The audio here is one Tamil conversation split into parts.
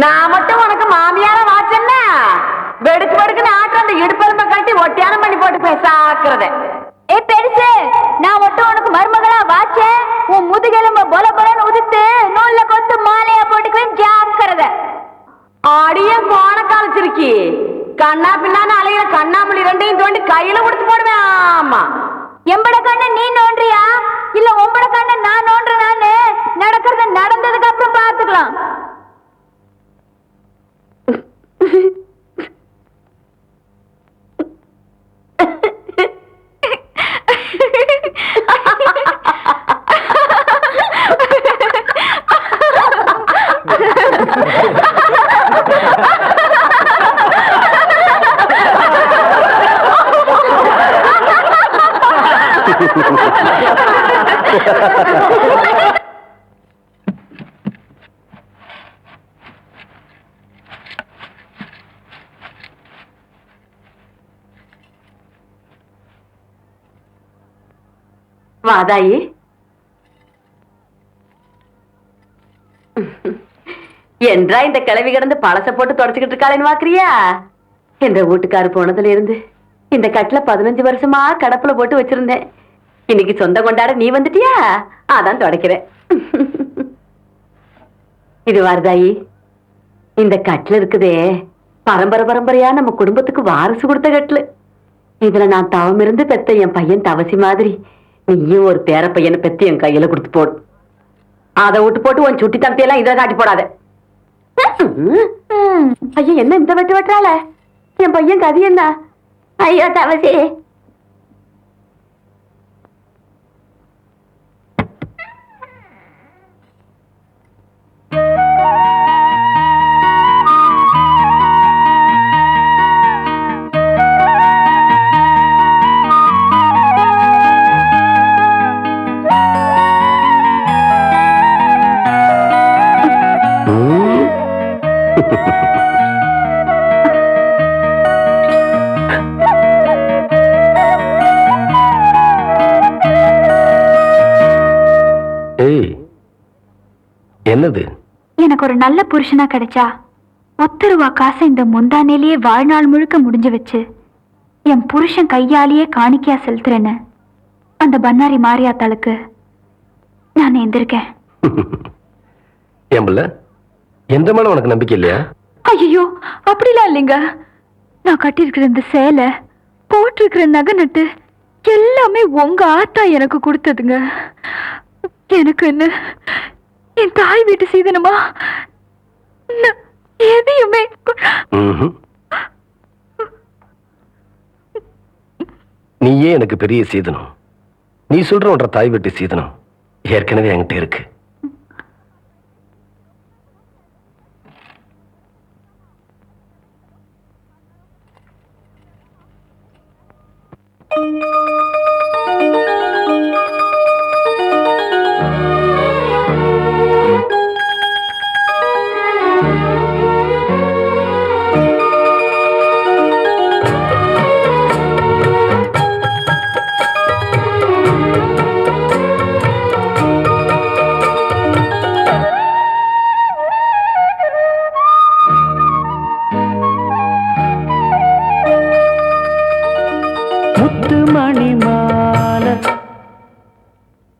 நான் மட்டும் உனக்கு மாமியார வாச்சேன்னா வெடுக்கு வெடுக்குன்னு ஆட்டு அந்த இடுப்பெலும்ப கட்டி ஒட்டியானம் பண்ணி போட்டு பேசாக்குறத. ஏ பெருசு, நான் மட்டும் உனக்கு மருமகளா வாச்சேன், உன் முதுகெலும்ப பொல பொலன்னு உதித்து நூல்ல கொத்து மாலையா போட்டுக்குவேன் ஜாக்கிரத. ஆடிய கோண காலச்சிருக்கி கண்ணா பின்னான்னு அலையிற கண்ணாமணி ரெண்டையும் தோண்டி கையில கொடுத்து போடுவேன். ஆமா, எம்பட கண்ண நீ நோன்றியா இல்ல உம்பட கண்ண நான் நோன்றேன்? நானு நடக்கிறத நடந்ததுக்கு அப்புறம் பாத்துக்கலாம். வாதாயி, என்றா இந்த கிளவி கிடந்து பழச போட்டு தொடச்சுக்கிட்டு இருக்காளேன்னு பாக்குறியா? இந்த வீட்டுக்காரு போனதுல இருந்து இந்த கட்டுல 15 வருஷமா கடப்புல போட்டு வச்சிருந்தேன். இன்னைக்கு சொந்த கொண்டாட நீ வந்துட்டியா, அதான் தொடக்கிறேன். இது வாரதாயி, இந்த கட்டுல இருக்குதே பரம்பரை பரம்பரையா நம்ம குடும்பத்துக்கு வாரிசு கொடுத்த கட்டுல. இதுல நான் தவம் இருந்து பெத்த என் பையன் தவசி மாதிரி நீயும் ஒரு பேர பையனை பெத்து என் கையில கொடுத்து போடு. அதை விட்டு போட்டு உன் சுட்டி தம்பத்தையெல்லாம் இதில் காட்டி போடாத. ஐயா, என்ன இந்த வெட்டு வெட்டுறாள? என் பையன் கதி என்ன? ஐயோ தவசி, என்னது? எனக்கு ஒரு நல்ல புருஷனா கிடைச்சா 10 ரூபா காசை இந்த முந்தானேலேயே வாழ்நாள் முழுக்க முடிஞ்சு வச்சு என் புருஷன் கையாலேயே காணிக்கையா செலுத்துறேன்னு அந்த பன்னாரி மாரியாத்தாளுக்கு நான் எந்திருக்கேன். ஏம்பல, எந்த மேல உனக்கு நம்பிக்கை இல்லையா? ஐயோ, அப்படிலாம் இல்லைங்க. நான் கட்டியிருக்கிற இந்த சேலை, போட்டிருக்கிற நகை நட்டு எல்லாமே உங்க ஆத்தா எனக்கு கொடுத்ததுங்க. எனக்கு என்ன என் தாய் வீட்டு சீதனமா எதையுமே. நீயே எனக்கு பெரிய சீதனம். நீ சொல்ற ஒன்ற தாய் வீட்டு சீதனம் ஏற்கனவே என்கிட்ட இருக்கு.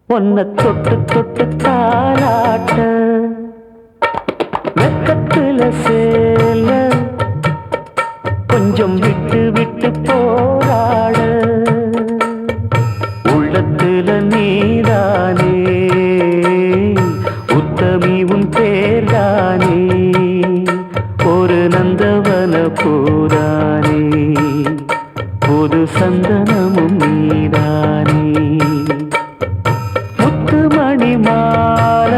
ஒன்ன தொட்டு தொட்டு தாலாட்ட வெக்கத்துல சேல கொஞ்சம் விட்டு விட்டு போராட உள்ளத்துல நீதானே உத்தமி உன் பேர்தானே ஒரு நந்தவன பூதானே புது சந்தனமும் நீதானே மணிமால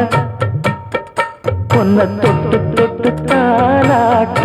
பொன்ன தொட்டு தொட்டு தாலாட்ட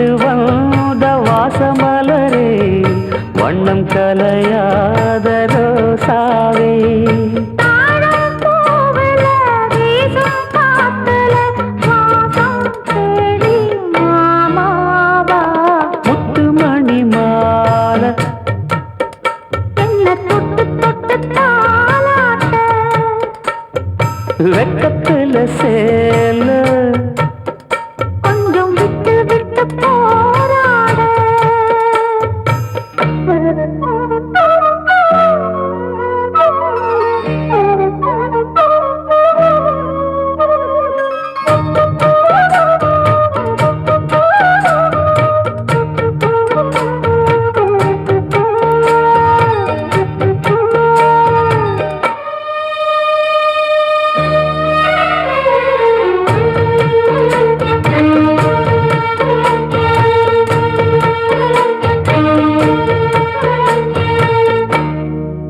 விட்டு வந்த வாசமலரே, வண்ணம் கலையாத ரோசாவே. முத்துமணி மாலை வெக்கத்துல சேல கொஞ்சம் விட்டு விட்டு போராட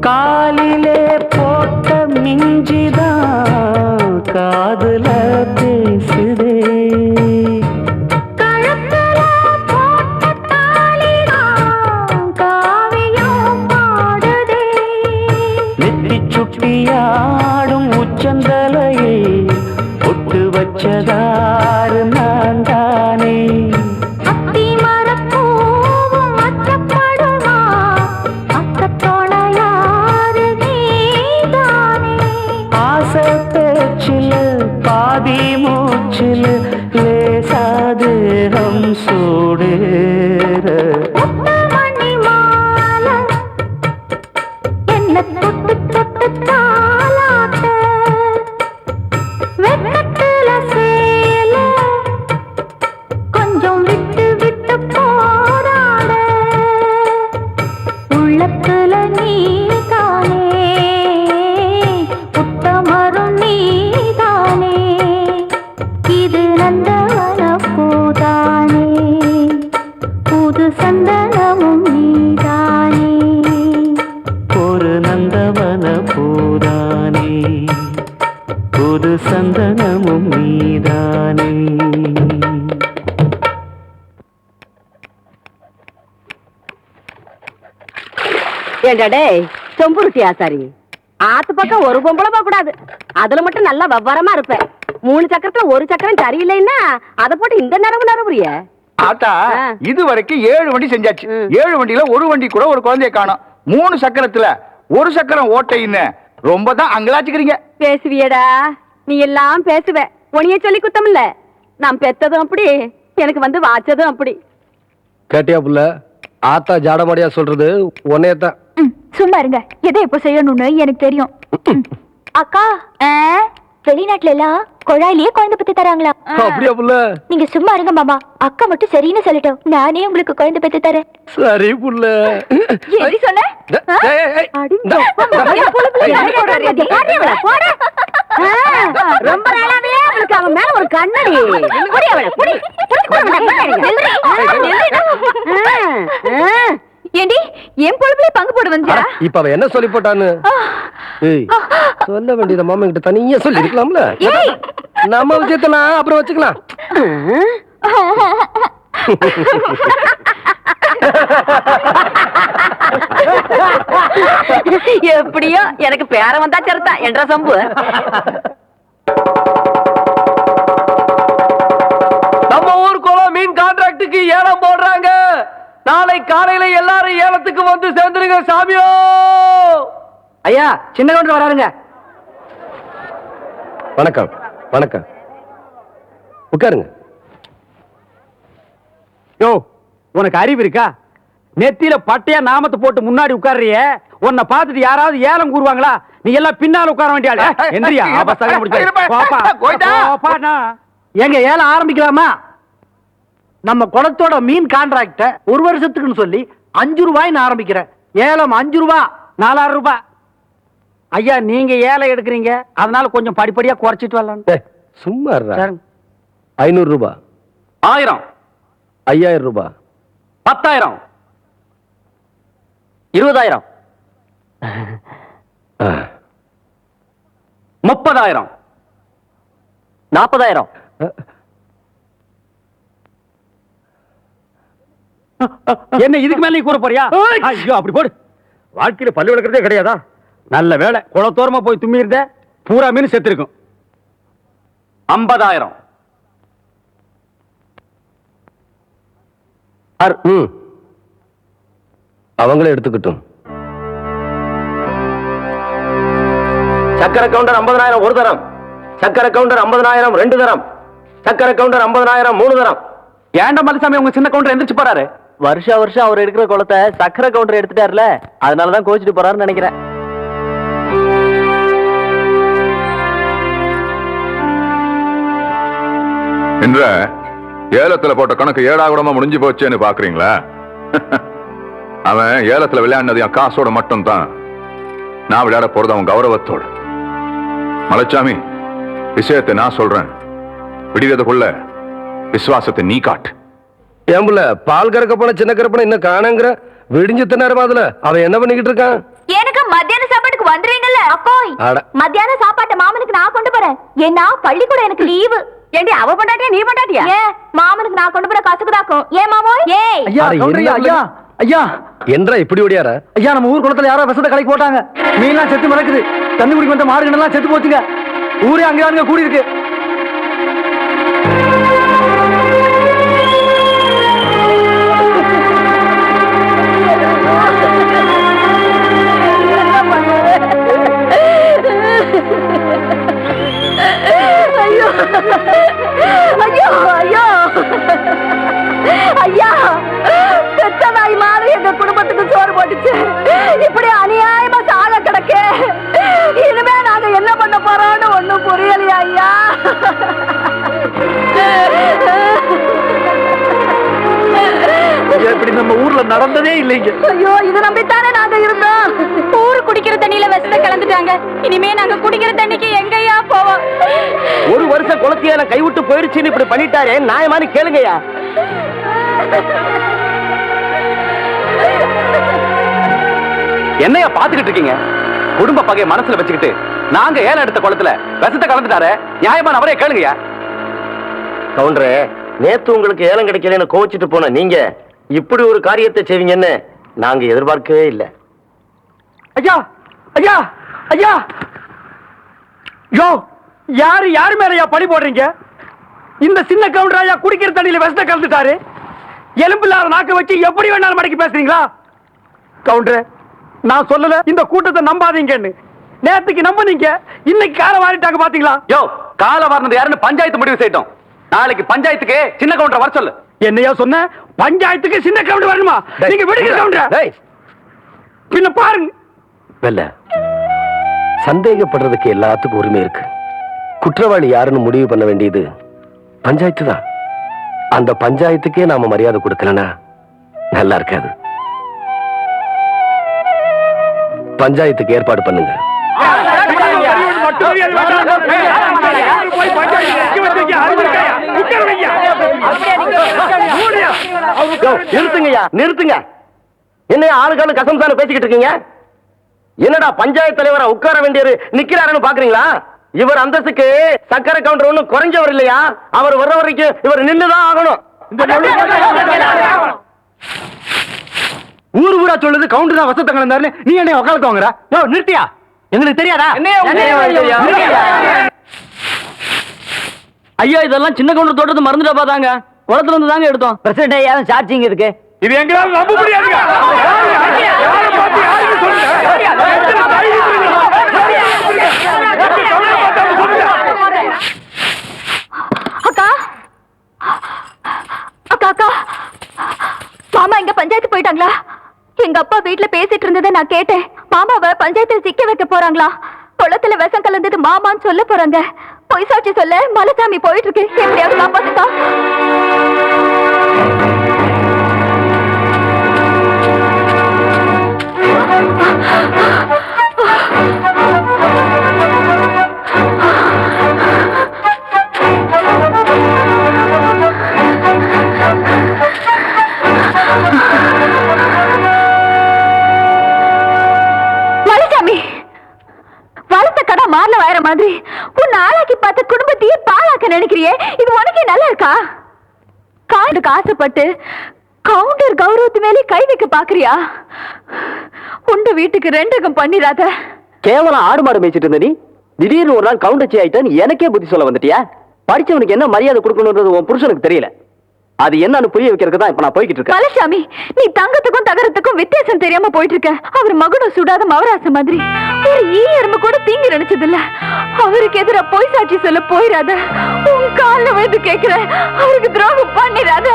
காலிலே போட்ட மிஞ்சிதான் காதுல பேசுதே. நெத்தி சுட்டியாடும் உச்சந்தலையை ஒட்டு வச்சதாறு நான் தானே. ஆசை பேச்சில் பாதி மூச்சில் லேசாதேகம் சூடேற. கொஞ்சம் விட்டு விட்டு போராட உள்ளத்துல நீதானே, உத்தமரும் நீதானே, இது நந்தவன பூதானே, புது சந்தனமும் நீதானே. ஒரு நந்தவன பூதானே, புது சந்தனமும் நீதானே. ஏண்டாடே சொம்புருட்டி ஆசாரி, ஆத்து பக்கம் ஒரு பொம்பளை போக கூடாது. அதுல மட்டும் நல்லா விவரமா இருப்பேன். 3 சக்கரத்துல ஒரு சக்கரம் சரியில்லைன்னா அதை போட்டு இந்த நரம்புறிய. ஆத்தா ஆ. இது வரைக்கும் 7 வண்டி செஞ்சாச்சு. ம். 7 வண்டியில ஒரு வண்டி கூட ஒரு குழந்தைய காணோம். 3 சக்கரத்துல ஒரு சக்கரம் ஓட்டைன்னு ரொம்ப தான் அங்கலாச்சுக்கிறீங்க. பேசுவியடா, நீ எல்லாம் பேசுவ. உனிய சொல்லி குத்தம் இல்ல. நான் பெத்ததும் அப்படி, எனக்கு வந்து வாச்சதும் அப்படி. கேட்டியா புள்ள? ஆத்தா ஜாடமாடியா சொல்றது உன்னையத்தான். சும்மா இருங்க, எதை எப்போ செய்யணும்னு எனக்கு தெரியும். அக்கா, வெளிநாட்டுல எல்லாம் குழாயிலேயே குழந்தை பத்தி தராங்களா? அப்படியா புள்ள? நீங்க சும்மா இருங்க மாமா. அக்கா மட்டும் சரின்னு சொல்லட்டும், நானே உங்களுக்கு குழந்தை பத்தி தரேன். சரி புள்ள. எப்படி சொன்ன? ஏய், ஏய், ஏய். ரொம்ப நாளாவே அவளுக்கு அவன் மேல ஒரு கண்ணடி. ஏண்டி என் பொழுதுல பங்கு போட வந்தியா? இப்ப அவ என்ன சொல்லி போட்டான்னு ஏய், சொல்ல வேண்டியத மாமா கிட்ட தனியா சொல்லி இருக்கலாம்ல. ஏய், நம்ம விஷயத்தெல்லாம் அப்புறம் வச்சுக்கலாம். எப்படியோ எனக்கு பேர வந்தா சரிதா என்ற சம்பு. நம்ம ஊர் குளம் மீன் கான்ட்ராக்டுக்கு ஏலம் போடுறாங்க. நாளை காலையில எல்லாரும் ஏலத்துக்கு வந்து சேர்ந்துருங்க சாமியோ. ஐயா, சின்ன கவுண்டர் வராருங்க. வணக்கம் வணக்கம், உட்காருங்க. யோ, உனக்கு அறிவு இருக்கா? நெத்தியில பட்டையா நாமத்தை போட்டு முன்னாடி உட்கார்றிய, உன்னை பார்த்துட்டு யாராவது ஏலம் கூறுவாங்களா? நீ எல்லாம் பின்னால உட்கார வேண்டிய ஆளு. எந்திரியா, அபசகனம் பிடிச்ச. பாப்பா, பாப்பாண்ணா. எங்க ஏலம் ஆரம்பிக்கலாமா? நம்ம குளத்தோட மீன் கான்ட்ராக்ட 1 வருஷத்துக்குன்னு சொல்லி 5 ரூபாய்ன்னு ஆரம்பிக்கிறேன். ஏலம் 5 ரூபாய், 4000 ரூபாய். ஐயா, நீங்க ஏலம் எடுக்கிறீங்க, அதனால கொஞ்சம் படிப்படியா குறைச்சிட்டு வரலாம். ஏய், சும்மா இருடா. 500 ரூபாய், 1000, 5000 ரூபாய், 10,000, 20,000, 30,000, 40,000, என்ன இதுக்கு மேல நீ கூற போறியா? ஐயோ அப்படி போடு. வாழ்க்கையில பல்லு விளக்குறதே கிடையாதா? நல்ல வேலை குளத்தோரமா போய் தும்மி இருந்த பூரா மீன் செத்து இருக்கும். 50,000. அவங்களே எடுத்துக்கிட்டும். சக்கரை கவுண்டர் 50,000 ஒரு தரம், சக்கரை கவுண்டர் 50,000 2 தரம், சக்கரை கவுண்டர் 50,000 3 தரம். ஏன்டா மலுசாமி உங்க சின்ன கவுண்டர் எந்திரிச்சு போறாரு? வருஷம் அவர் எடுக்கிற குளத்தை சக்கரை கவுண்டர் எடுத்துட்டாருல, அதனாலதான் கோச்சிட்டு போறாருன்னு நினைக்கிறேன். என்ற ஏலத்துல போட்ட கணக்கு ஏடாகுடமா முடிஞ்சு போச்சேன்னு பாக்குறீங்களா? அவன் ஏலத்துல விளையாடினது என் காசோட மட்டும் தான். நான் விளையாட போறது அவன் கௌரவத்தோட. மலைச்சாமி, விஷயத்தை நான் சொல்றேன். விடுவதுக்குள்ள விசுவாசத்தை நீ காட்டு. ஏம்புல பால் கறக்க போன சின்ன கரப்பன இன்னும் காணங்கிற விடிஞ்சு நேரமா அதுல அவன் என்ன பண்ணிக்கிட்டு இருக்கான்? எனக்கு மத்தியான சாப்பாட்டுக்கு வந்துருவீங்கல்ல அக்கோய்? அட. மத்தியான சாப்பாட்டை மாமனுக்கு நான் கொண்டு போறேன். ஏன்னா பள்ளிக்கூடம் எனக்கு லீவு. ஏண்டி அவ பண்ணாட்டியா நீ பண்ணாட்டியா? ஏன் மாமனுக்கு நான் கொண்டு போற கசுக்குதாக்கும். ஏன் மாமோய்? ஏய் ஐயா அட, கவுண்டரையா, என்ன ஐயா ஐயா என்றா இப்படி ஓடியார? ஐயா நம்ம ஊர் குளத்துல யாரோ விஷத்தை கலைக்கு போட்டாங்க. மீன்லாம் செத்து மிளக்குது. தண்ணி குடிக்க வந்த மாடுகள்லாம் செத்து போச்சுங்க. ஊரே அங்கே கூடி இருக்கு. ஐயோ ஐயோ ஐயோ ஐயா, பெத்த நாய் மாதிரி எங்க குடும்பத்துக்கு சோறு போட்டுச்சு. இப்படி அநியாயமா சாக கிடக்கு. இனிமே நாங்க என்ன பண்ண போறோம்னு ஒண்ணும் புரியலையா ஐயா? இப்படி நம்ம ஊர்ல நடந்ததே இல்லைங்க. ஐயோ, இது நம்பித்தானே நாங்க இருந்தோம். ஊரு குடிக்கிற தண்ணியில விஷத்தை கலந்துட்டாங்க. இனிமே நாங்க குடிக்கிற தண்ணிக்கு எங்கயா போவோம்? ஒரு வருஷம் குளத்தியால கைவிட்டு போயிருச்சுன்னு இப்படி பண்ணிட்டாரே, நியாயமானு கேளுங்கய்யா. என்னையா பாத்துக்கிட்டு இருக்கீங்க? குடும்ப பகையை மனசுல வச்சுக்கிட்டு நாங்க ஏலம் எடுத்த குளத்துல விஷத்தை கலந்துட்டாரு. நியாயமான அவரே கேளுங்கயா. கவுண்டரே, நேத்து உங்களுக்கு ஏலம் கிடைக்கலன்னு கோச்சிட்டு போன நீங்க இப்படி ஒரு காரியத்தை செய்வீங்கன்னு நாங்க எதிர்பார்க்கவே இல்லை. ஐயா ஐயா ஐயா, யோ யாரு மேலயா பழி போடுறீங்க? இந்த சின்ன கவுண்டர் ஐயா குடிக்கிற தண்ணியில விஷத்தை கலந்துட்டாரு. எலும்பில்லாத நாக்க வச்சு எப்படி வேணாலும் மடக்கி பேசுறீங்களா? கவுண்டர், நான் சொல்லல இந்த கூட்டத்தை நம்பாதீங்கன்னு. நேத்துக்கு நம்புனீங்க, இன்னைக்கு கால வாரிட்டாங்க பாத்தீங்களா? யோ, கால வாரினது யாருன்னு பஞ்சாயத்து முடிவு செய்யட்டும். நாளைக்கு பஞ்சாயத்துக்கு சின்ன கவுண்டர் வர சொல்லு. என்னையா சொன்ன? பஞ்சாயத்துக்கு சின்ன கவுண்டர் வரணுமா? நீங்க விடுங்க கவுண்டர். பின்ன பாருங்க. வெல்ல, சந்தேகப்படுறதுக்கு எல்லாத்துக்கும் உரிமை இருக்கு. குற்றவாளி யாருன்னு முடிவு பண்ண வேண்டியது பஞ்சாயத்து தான். அந்த பஞ்சாயத்துக்கே நாம மரியாதை கொடுக்கலனா நல்லா இருக்காது. பஞ்சாயத்துக்கு ஏற்பாடு பண்ணுங்க. நிறுத்துங்கய்யா, நிறுத்துங்க. என்ன ஆளுக்கான கசம்சான பேசிக்கிட்டு இருக்கீங்க? என்னடா பஞ்சாயத்து தலைவரா உட்கார வேண்டியவர் நிக்கிறாருன்னு பாக்குறீங்களா? இவர் அந்தஸ்துக்கு சக்கரை கவுண்டர் ஒண்ணும் குறைஞ்சவர் இல்லையா? அவர் வர்ற வரைக்கும் இவர் நின்னுதான் ஆகணும். ஊரா சொல்லுது கவுண்டர் தான் வசத்தை கலந்தாருன்னு நீ என்ன உட்காந்து வாங்குற? நிறுத்தியா? எங்களுக்கு தெரியாதா? ஐயா, இதெல்லாம் சின்ன கவுண்டர் தோட்டத்தை மறந்துட்டா பாத்தாங்க. குளத்துல இருந்து தாங்க எடுத்தோம். பிரசிடண்ட் ஐயா சார்ஜிங் இருக்கு. இது எங்களால நம்ப முடியாதுங்க. அக்கா அக்கா அக்கா, மாமா எங்க பஞ்சாயத்து போயிட்டாங்களா? எங்க அப்பா வீட்டுல பேசிட்டு இருந்ததை நான் கேட்டேன். மாமாவை பஞ்சாயத்துல சிக்க வைக்க போறாங்களா? குளத்துல விஷம் கலந்தது மாமான்னு சொல்ல போறாங்க. பொய் சாட்சி சொல்ல மலைசாமி போயிட்டு இருக்கு. எப்படியாவது காப்பாத்துக்கா. மலைசாமி, வளர்த்த கடை மாறல வாயிற மாதிரி உன் ஆளாக்கி பார்த்த குடும்பத்தையே பாழாக்க நினைக்கிறியே, இது உனக்கே நல்லா இருக்கா? காண்டுக்கு ஆசைப்பட்டு கவுண்டர் கௌரவத்து மேலே கை வைக்க பாக்குறியா? உண்ட வீட்டுக்கு ரெண்டகம் பண்ணிராத. கேவலம் ஆடு மாடு மேய்ச்சிட்டு இருந்த நீ திடீர்னு ஒரு நாள் கவுண்டச்சி ஆயிட்டான்னு எனக்கே புத்தி சொல்ல வந்துட்டியா? படிச்சவனுக்கு என்ன மரியாதை கொடுக்கணும்ன்றது உன் புருஷனுக்கு தெரியல. அது என்னன்னு புரிய வைக்கிறதுக்கு தான் இப்ப நான் போய்கிட்டு இருக்கேன். பழசாமி, நீ தங்கத்துக்கும் தகரத்துக்கும் வித்தியாசம் தெரியாம போயிட்டு இருக்க. அவர் மகனும் சுடாத மவராச மாதிரி ஒரு ஈ எறும்பு கூட தீங்கு நினைச்சது இல்ல. அவருக்கு எதிரா பொய் சாட்சி சொல்ல போயிடாத. உன் கால்ல விழுந்து கேட்கிற, அவருக்கு துரோகம் பண்ணிடாத.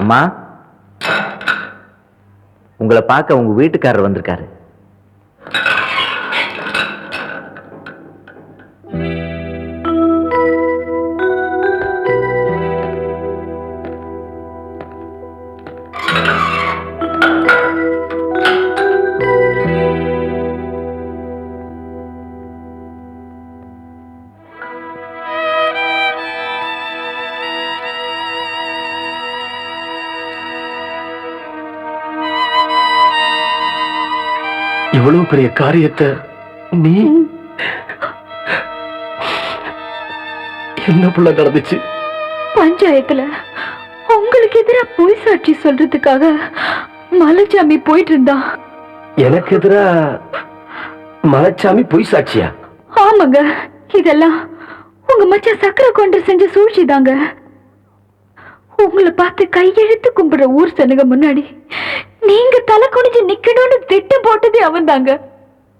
அம்மா, உங்களை பார்க்க உங்க வீட்டுக்காரர் வந்திருக்காரு. இவ்வளவு பெரிய காரியத்தை நீ என்ன புள்ள நடந்துச்சு? பஞ்சாயத்துல உங்களுக்கு எதிரா பொய் சாட்சி சொல்றதுக்காக மலைச்சாமி போயிட்டு இருந்தான். எனக்கு எதிரா மலைச்சாமி பொய் சாட்சியா? ஆமாங்க, இதெல்லாம் உங்க மச்சான் சக்கரை கொண்டு செஞ்ச சூழ்ச்சி தாங்க. உங்களை பார்த்து கையெழுத்து கும்பிடுற ஊர் சனுங்க முன்னாடி நீங்க தலை குனிஞ்சு நிக்கணும்னு திட்டம் போட்டதே அவன் தாங்க.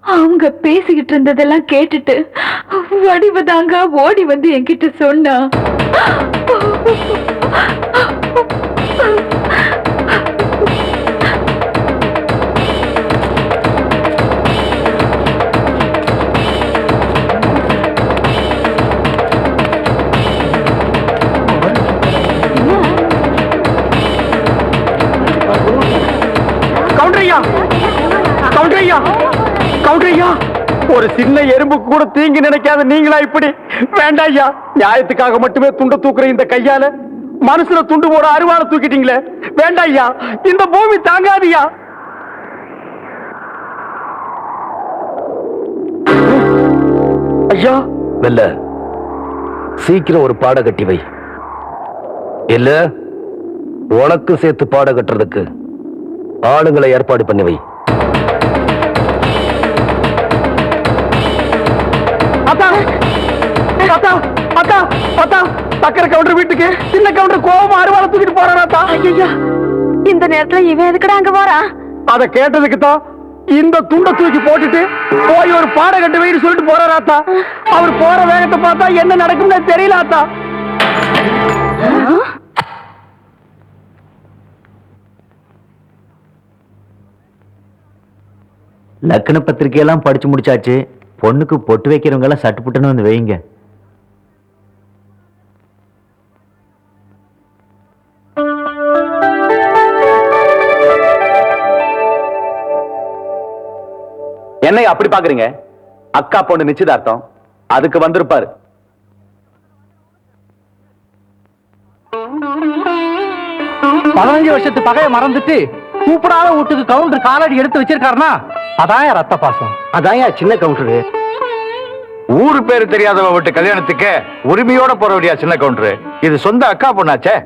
அவங்க பேசிக்கிட்டு இருந்ததெல்லாம் கேட்டுட்டு வடிவதாங்க ஓடி வந்து என்கிட்ட சொன்னா. ஒரு சின்ன எறும்பு கூட தீங்கு நினைக்காத நீங்களா இப்படி? வேண்டாம் ஐயா, நியாயத்துக்காக மட்டுமே துண்ட தூக்குற இந்த கையால மனசுல துண்டு போட அருவாளை தூக்கிட்டீங்களே. வேண்டாம் ஐயா, இந்த பூமி தாங்காதியா. ஐயா வெல்ல, சீக்கிரம் ஒரு பாட கட்டி வை. இல்ல உனக்கு சேர்த்து பாட கட்டுறதுக்கு ஆளுங்களை ஏற்பாடு பண்ணி வை. சக்கரை கவுண்டர் வீட்டுக்கு சின்ன கவுண்டர் கோபமா அருவாளை தூக்கிட்டு போறாராத்தா. இந்த நேரத்துல இவன் எதுக்குடா அங்க போறான்? அத கேட்டதுக்கு தான் இந்த துண்டை தூக்கி போட்டுட்டு போய் ஒரு பாட கட்டு வைன்னு சொல்லிட்டு போறாராத்தா. அவர் போற வேகத்தை பார்த்தா என்ன நடக்கும்னு தெரியல ஆத்தா. லக்ன பத்திரிகையெல்லாம் படிச்சு முடிச்சாச்சு. பொண்ணுக்கு பொட்டு வைக்கிறவங்க எல்லாம் சட்டு புட்டுன்னு வந்து வைங்க. என்னை அப்படி பாக்குறீங்க? அக்கா பொண்ணு நிச்சயதார்த்தம், அதுக்கு வந்திருப்பாரு. பதினஞ்சு வருஷத்து பகைய மறந்துட்டு கூப்பிடாத வீட்டுக்கு கவுண்டர் காலடி எடுத்து வச்சிருக்காருனா அதான் ரத்த பாசம். அதான் சின்ன கவுண்டரு. ஊரு பேரு தெரியாதவ விட்டு கல்யாணத்துக்கு உரிமையோட போற வழியா சின்ன கவுண்டரு. இது சொந்த அக்கா பொண்ணாச்சே.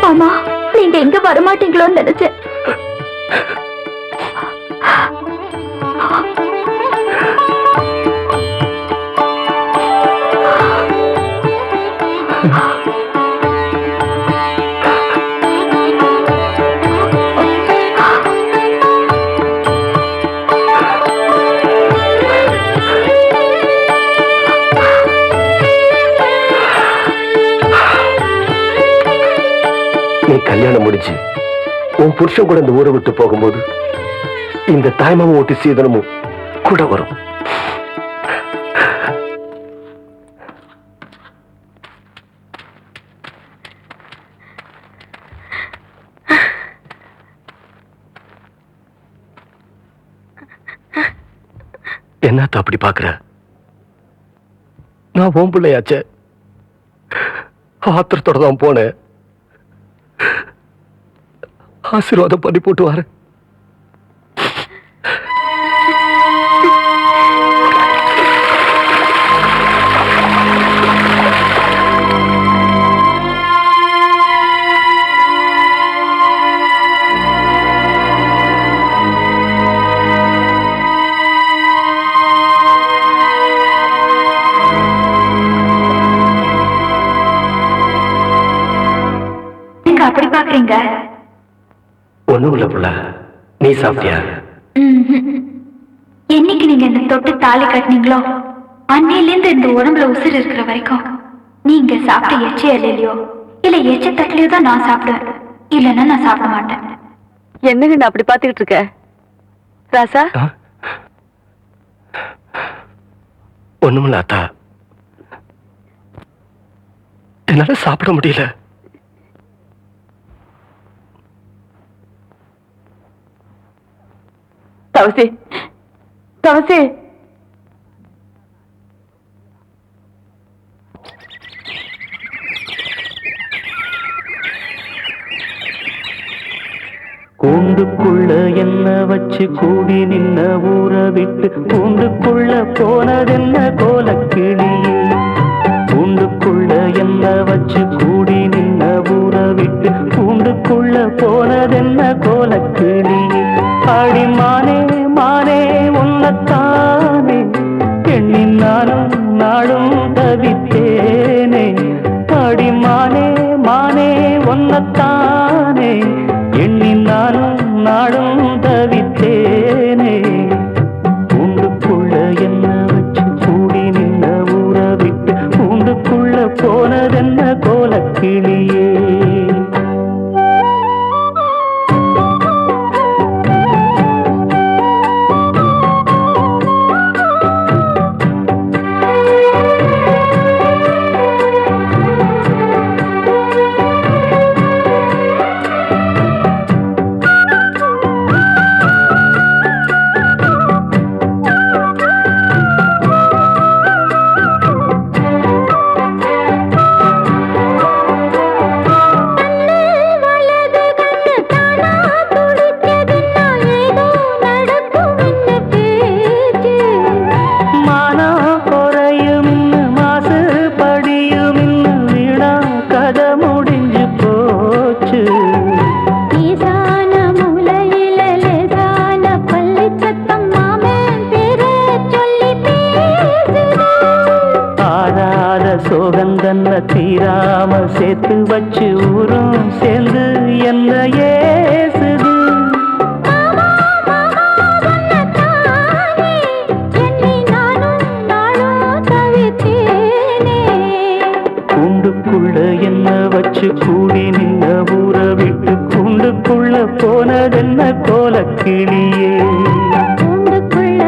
மாமா, நீங்க எங்க வரமாட்டீங்களோன்னு நினைச்சேன். நீ கல்யாணம் முடிச்சு உன் புருஷன் கூட இந்த ஊரை விட்டு போகும்போது இந்த தாய்மாம ஓட்டி சீதனமும் கூட வரும். என்னத்த அப்படி பாக்குற? நான் உன் பிள்ளையாச்சே. ஆத்திரத்தோட தான் போனேன். ஆசீர்வாதம் பண்ணி போட்டு வர. அப்படி பாக்குறீங்க? ஒண்ணும் இல்ல புள்ள. நீ சாப்பிட்டியா? என்னைக்கு நீங்க இந்த தொட்டு தாலி கட்டினீங்களோ அன்னையிலேருந்து இந்த உடம்புல உசுறு இருக்கிற வரைக்கும் நீங்க சாப்பிட்ட எச்ச இல்லையோ இல்ல எச்ச தட்டிலையோ தான் நான் சாப்பிடுவேன். இல்லைன்னா நான் சாப்பிட மாட்டேன். என்னங்க நான் அப்படி பாத்துக்கிட்டு இருக்க ராசா? ஒண்ணுமில்ல அத்தா. என்னால சாப்பிட முடியல. தவசி, தவசி, கூண்டுக்குள்ள என்ன வச்சு கூடி நின்ன ஊரை விட்டு கூண்டுக்குள்ள போனதென்ன கோலக்கிளி. கூண்டுக்குள்ள என்ன வச்சு கூடி நின்ன ஊரை விட்டு கூண்டுக்குள்ள போனதென்ன கோலக்கிளி. அடி மானே மானே உன்னத்தானே எண்ணி நானும் நாடும் தவித்தேனே. அடி மானே மானே உன்னத்தானே எண்ணி நானும் நாடும் தவித்தேனே. கூண்டுக்குள்ள என்ன வச்சு கூடி நின்ன ஊரை விட்டு கூண்டுக்குள்ள போனதென்ன கோலக்கிளியே. சோகந்தன்ன தீராம சேர்த்து வச்சு ஊரும் சேர்ந்து என்ன ஏசுது. கூண்டுக்குள்ள என்ன வச்சு கூடி நின்ன ஊரை விட்டு கூண்டுக்குள்ள போனதென்ன கோலக்கிளியே. கூண்டுக்குள்ள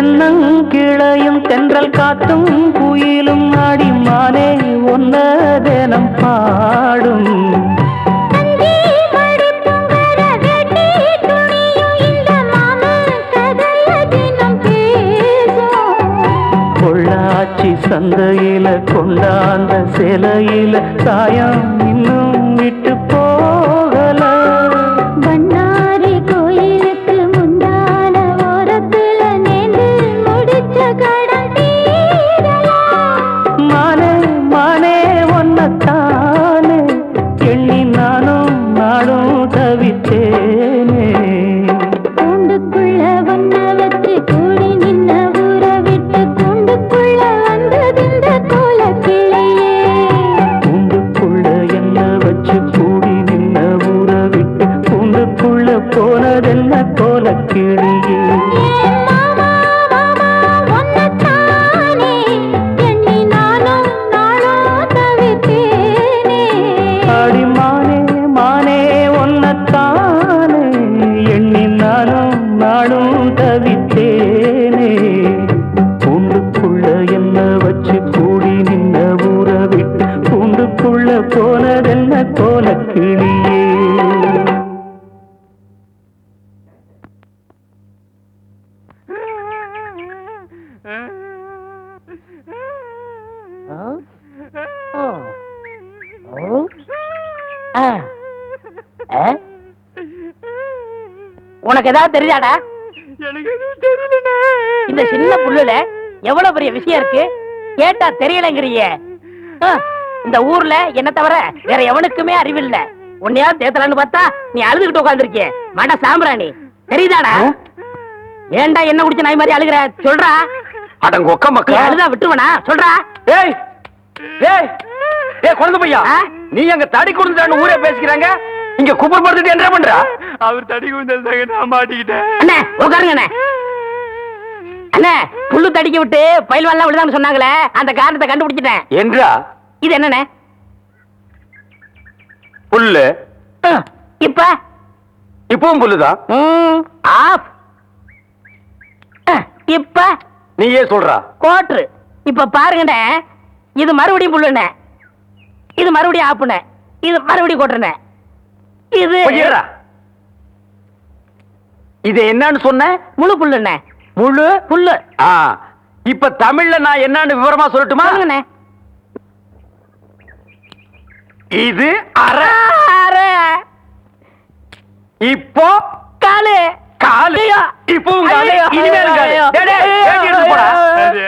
தென்னங்கிளையும் தென்றல் காத்தும் குயிலும் அடிமானே ஒன்ன தினம் பாடும் பொள்ளாச்சி சந்தையில கொண்டாந்த சிலையில சாயம் இன்னும் விட்டு போகல பண்ணாரி கோயிலுக்கு முந்தான ஓரத்துல நேர்ந்து முடிச்ச கடன் தீரலாம். மானே மானே ஒன்னத்தானே எண்ணி நானும் நாடும் தவித்தேனே கூண்டுக்குள்ள ஒன்ன வச்சு கூடி நின்ன ஊற விட்டு கூண்டுக்குள்ள வந்ததிந்த கோலக்கிளையே. கூண்டுக்குள்ள என்ன வச்சு கூடி நின்ன ஊற விட்டு கூண்டுக்குள்ள போனதென்ன கோலக்கிளியே ஏன் மாமா, மாமா, ஒன்னத்தானே எண்ணி நானும் நாளும் தவித்தேனே. ஆடி மானே மானே ஒன்னத்தானே எண்ணி நானும் நாடும் தவித்தேனே கூண்டுக்குள்ள என்ன வச்சு கூடி நின்ன ஊற விட்டு கூண்டுக்குள்ள போனதென்ன கோலக்கிளியே உனக்கு ஏதாவது தெரியாதா? இந்த சின்ன புல்லுல எவ்வளவு பெரிய விஷயம் இருக்கு, கேட்டா தெரியலங்கிறிய. இந்த ஊர்ல என்ன தவிர வேற எவனுக்குமே அறிவில்ல. உன்னையா தேத்தலான்னு பார்த்தா நீ அழுதுகிட்டு உட்காந்துருக்கிய மட சாம்பிராணி. தெரியுதாடா? ஏன்டா என்ன குடிச்ச நாய் மாதிரி அழுகுற? சொல்றா. அடங்க ஒக்க நீ மக்கள். அழுதா விட்டுருவனா? சொல்றா. ஏய் ஏய் ஏய் குழந்தை பையா, நீ அங்க தடி கொடுத்துட்டான்னு ஊரே பேசிக்கிறாங்க, இங்க குப்பர் படுத்துட்டு என்ன பண்றா? அவர் தடி குந்தல் நான் மாட்டிக்கிட்டேன். அண்ணே உட்காருங்க அண்ணே. அண்ணே புல்லு தடிக்க விட்டு பயில்வான்லாம் விழுதான்னு சொன்னாங்களே, அந்த காரணத்தை கண்டுபிடிச்சிட்டேன். என்றா இது என்னண்ணே? புல்லு. இப்ப இப்பவும் புல்லுதான். ஆஃப். இப்ப நீயே சொல்றா. கோட்ரு. இப்ப பாருங்கண்ணே, இது மறுபடியும் புல்லுண்ணே, இது மறுபடியும் ஆப்புண்ணே, இது மறுபடியும் கோட்டுறண்ணே. இது பொய்யரா. இது என்னன்னு சொன்ன? முழு புல்லுண்ணே. முழு புல்லு. இப்ப தமிழ்ல நான் என்னன்னு விவரமா சொல்லட்டுமா? சொல்லுங்கண்ணே. இது அரை. அரை. இப்போ காலு. காலு. இப்பவும் காலு. இனிமேலும் காலு. டேய், டேய், வேட்டி எடுத்து போடா.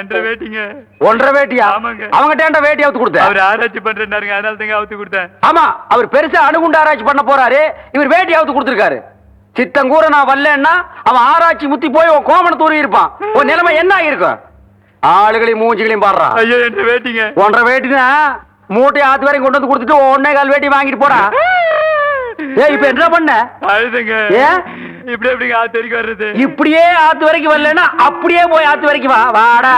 என்ற வேட்டிங்க. ஒன்றரை வேட்டியா? ஆமாங்க. அவங்கிட்ட வேட்டி அவுத்து கொடுத்த. அவர் ஆராய்ச்சி பண்றாருங்க, அதனால தாங்க அவுத்து கொடுத்தேன். ஆமா, அவர் பெருசா அணுகுண்டு ஆராய்ச்சி பண்ண போறாரு, இவர் வேட்டி அவுத்து கொடுத்திருக்காரு. சித்தங்கூர நான் வரலன்னா அவன் ஆராய்ச்சி முத்தி போய் உன் கோமண தூரி இருப்பான். உன் நிலைமை என்ன ஆகிருக்கும்? ஆளுகளையும் மூஞ்சிகளையும் பாடுறான். ஐயோ என்ற வேட்டிங்க. ஒன்றரை வேட்டினா மூட்டையை ஆத்து வரைக்கும் கொண்டு வந்து கொடுத்துட்டு 1.25 வேட்டி வாங்கிட்டு போடா. ஏய் இப்ப என்ன பண்ண? அழுதுங்க. ஏன் இப்படி எப்படிங்க ஆத்து வரைக்கும் வர்றது? இப்படியே ஆத்து வரைக்கும் வரலன்னா அப்படியே போய் ஆத்து வரைக்கும் வா. வாடா.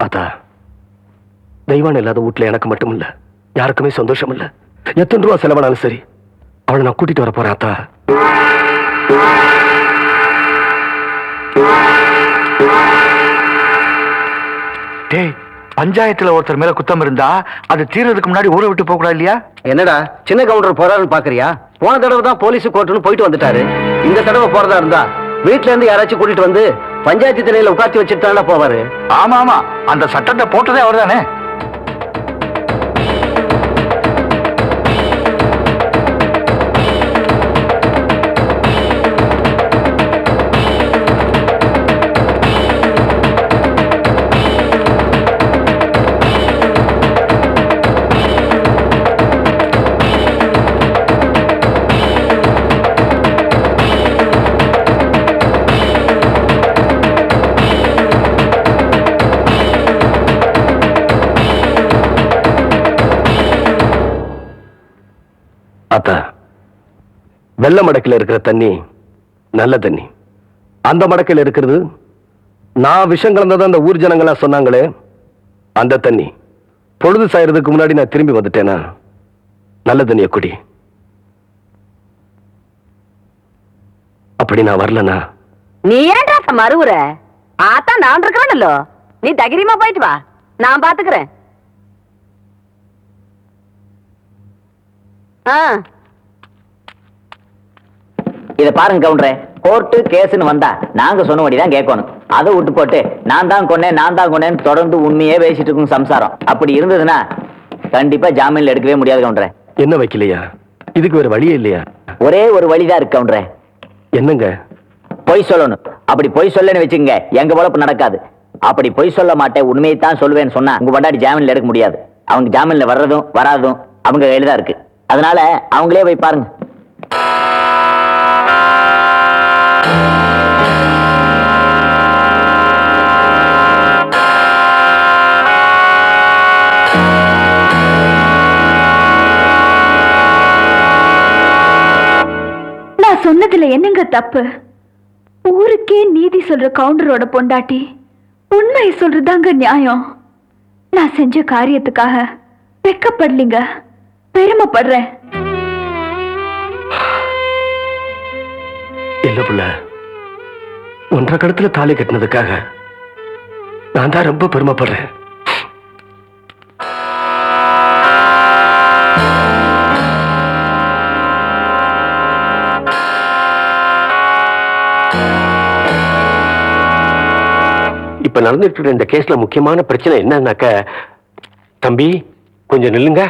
அத்தா, தெய்வான் இல்லாத வீட்டுல எனக்கு மட்டும் இல்ல, யாருக்குமே சந்தோஷம் இல்ல. எத்தனை ரூபா செலவானாலும் சரி, அவளை நான் கூட்டிட்டு வர போறேன் அத்தா. டேய், பஞ்சாயத்துல ஒருத்தர் மேல குத்தம் இருந்தா அது தீர்றதுக்கு முன்னாடி ஊரை விட்டு போக கூடாது இல்லையா? என்னடா சின்ன கவுண்டர் போறாருன்னு பாக்குறியா? போன தடவை தான் போலீஸ் கோர்ட்டுன்னு போயிட்டு வந்துட்டாரு. இந்த தடவை போறதா இருந்தா வீட்டுல இருந்து யாராச்சும் கூட்டிட்டு வந்து பஞ்சாயத்து திணையில உட்காத்தி வச்சுட்டு போவாரு. ஆமா ஆமா, அந்த சட்டத்தை போட்டதே அவர் தானே. அத்தா, வெள்ள மடக்கில் இருக்கிற தண்ணி நல்ல தண்ணி, அந்த மடக்கில் இருக்கிறது நான் விஷம் கலந்ததான் அந்த ஊர் ஜனங்களா சொன்னாங்களே அந்த தண்ணி. பொழுது சாயறதுக்கு முன்னாடி நான் திரும்பி வந்துட்டேனா நல்ல தண்ணிய குடி. அப்படி நான் வரலனா நீ ஏன்டா மறுவுற? ஆத்தா நான் இருக்கிறேன்ல, நீ தைரியமா போயிட்டு வா, நான் பாத்துக்கிறேன். இத பாருங்க கவுண்டரே, கோர்ட்டு கேஸ்னு வந்தா நாங்க சொன்னபடிதான் கேட்கணும். அதை விட்டு போட்டு நான் தான் கொன்னேன்னு தொடர்ந்து உண்மையே பேசிட்டு இருக்கும் சம்சாரம். அப்படி இருந்ததுன்னா கண்டிப்பா ஜாமீன்ல எடுக்கவே முடியாது கவுண்டரே. என்ன வைக்கலையா? இதுக்கு வேற வழியே இல்லையா? ஒரே ஒரு வழிதான் இருக்கு கவுண்டரே. என்னங்க? பொய் சொல்லணும். அப்படி பொய் சொல்லன்னு வச்சுங்க, எங்க பொழப்பு நடக்காது. அப்படி பொய் சொல்ல மாட்டேன், உண்மையை தான் சொல்லுவேன்னு சொன்னா உங்க பண்டாடி ஜாமீன்ல எடுக்க முடியாது. அவங்க ஜாமீன்ல வர்றதும் வராதும் அவங்க கையில தான் இருக்கு. அதனால அவங்களே போய் பாருங்க. நான் சொன்னதுல என்னங்க தப்பு? ஊருக்கே நீதி சொல்ற கவுண்டரோட பொண்டாட்டி உண்மையை சொல்றதாங்க நியாயம். நான் செஞ்ச காரியத்துக்காக வெக்கப்படலிங்க, பெருமைப்படுறேன். இல்ல புள்ள, 1.5 கடத்துல தாலி கட்டினதுக்காக நான் தான் ரொம்ப பெருமைப்படுறேன். இப்ப நடந்துட்டு இருக்கிற இந்த கேஸ்ல முக்கியமான பிரச்சனை என்னன்னாக்க, தம்பி கொஞ்சம் நில்லுங்க.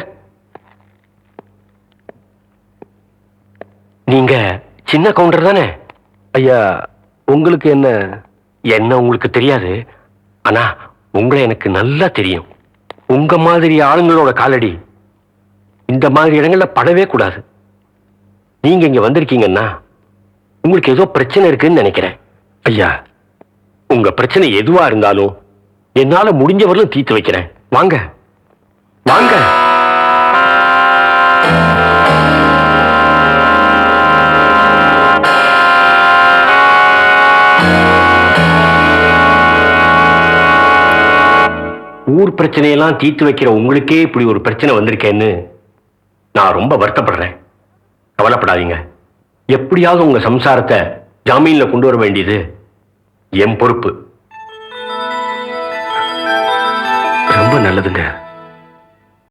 நீங்க சின்ன கவுண்டர் தானே? ஐயா, உங்களுக்கு என்ன உங்களுக்கு தெரியாது. ஆனா உங்களை எனக்கு நல்லா தெரியும். உங்க மாதிரி ஆளுங்களோட காலடி இந்த மாதிரி இடங்கள்ல படவே கூடாது. நீங்க இங்க வந்திருக்கீங்கன்னா உங்களுக்கு ஏதோ பிரச்சனை இருக்குன்னு நினைக்கிறேன். ஐயா, உங்க பிரச்சனை எதுவா இருந்தாலும் என்னால முடிஞ்சவரையும் தீர்த்து வைக்கிறேன். வாங்க வாங்க. ஊர் பிரச்சனையெல்லாம் தீர்த்து வைக்கிற உங்களுக்கே இப்படி ஒரு பிரச்சனை வந்திருக்கேன்னு நான் ரொம்ப வருத்தப்படுறேன். கவலைப்படாதீங்க. எப்படியாவது உங்க சம்சாரத்தை ஜாமீன்ல கொண்டு வர வேண்டியது என் பொறுப்பு. ரொம்ப நல்லதுங்க.